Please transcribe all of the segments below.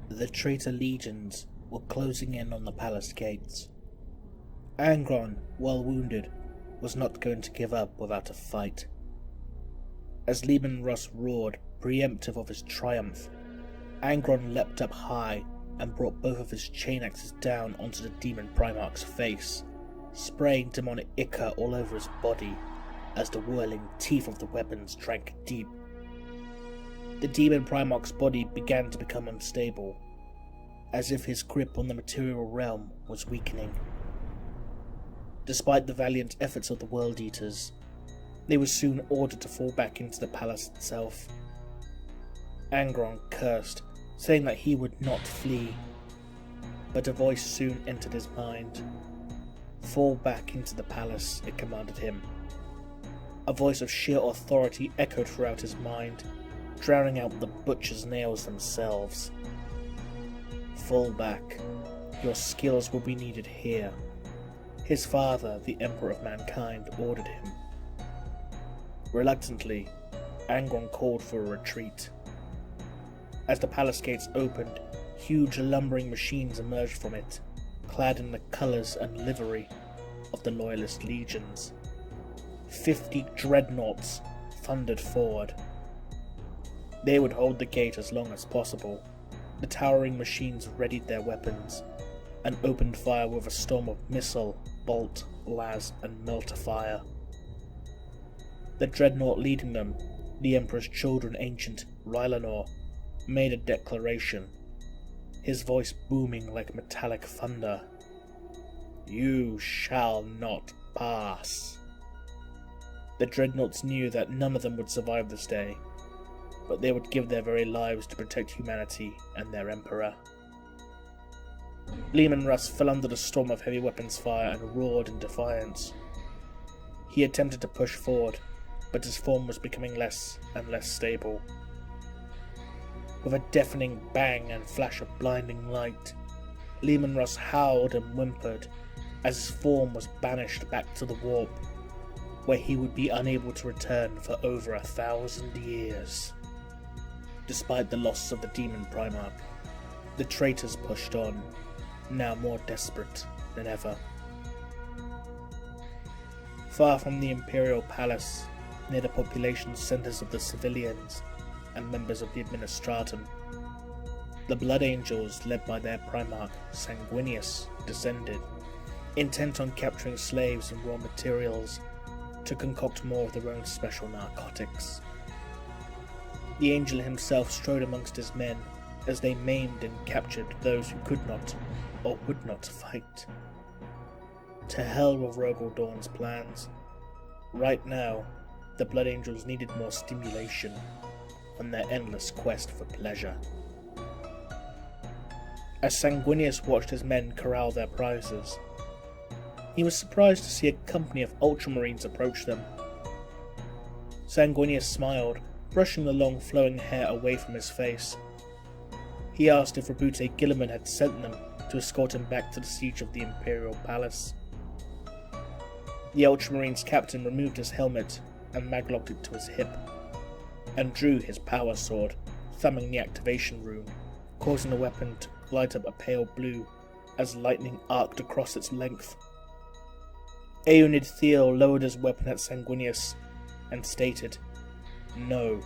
The traitor legions were closing in on the palace gates. Angron, well wounded, was not going to give up without a fight. As Leman Russ roared, preemptive of his triumph, Angron leapt up high and brought both of his chain axes down onto the demon Primarch's face, spraying demonic ichor all over his body as the whirling teeth of the weapons drank deep. The demon Primarch's body began to become unstable, as if his grip on the material realm was weakening. Despite the valiant efforts of the World Eaters, they were soon ordered to fall back into the palace itself. Angron cursed, saying that he would not flee, but a voice soon entered his mind. Fall back into the palace, it commanded him. A voice of sheer authority echoed throughout his mind, drowning out the butcher's nails themselves. Fall back. Your skills will be needed here. His father, the Emperor of Mankind, ordered him. Reluctantly, Angron called for a retreat. As the palace gates opened, huge lumbering machines emerged from it, clad in the colours and livery of the Loyalist legions. 50 dreadnoughts thundered forward. They would hold the gate as long as possible. The towering machines readied their weapons and opened fire with a storm of missile, bolt, las, and melter fire. The dreadnought leading them, the Emperor's children ancient Rylanor, made a declaration, his voice booming like metallic thunder. You shall not pass. The dreadnoughts knew that none of them would survive this day, but they would give their very lives to protect humanity and their Emperor. Leman Russ fell under the storm of heavy weapons fire and roared in defiance. He attempted to push forward, but his form was becoming less and less stable. With a deafening bang and flash of blinding light, Leman Russ howled and whimpered as his form was banished back to the warp, where he would be unable to return for over 1,000 years. Despite the loss of the demon Primarch, the traitors pushed on, now more desperate than ever. Far from the Imperial Palace, near the population centres of the civilians and members of the Administratum, the Blood Angels, led by their Primarch Sanguinius, descended, intent on capturing slaves and raw materials to concoct more of their own special narcotics. The Angel himself strode amongst his men as they maimed and captured those who could not or would not fight. To hell with Rogel Dawn's plans. Right now, the Blood Angels needed more stimulation on their endless quest for pleasure. As Sanguinius watched his men corral their prizes, he was surprised to see a company of Ultramarines approach them. Sanguinius smiled, brushing the long flowing hair away from his face. He asked if Rabute Gilliman had sent them to escort him back to the siege of the Imperial Palace. The Ultramarines captain removed his helmet and maglocked it to his hip, and drew his power sword, thumbing the activation rune, causing the weapon to light up a pale blue as lightning arced across its length. Aeonid Theo lowered his weapon at Sanguinius and stated, no,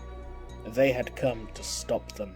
they had come to stop them.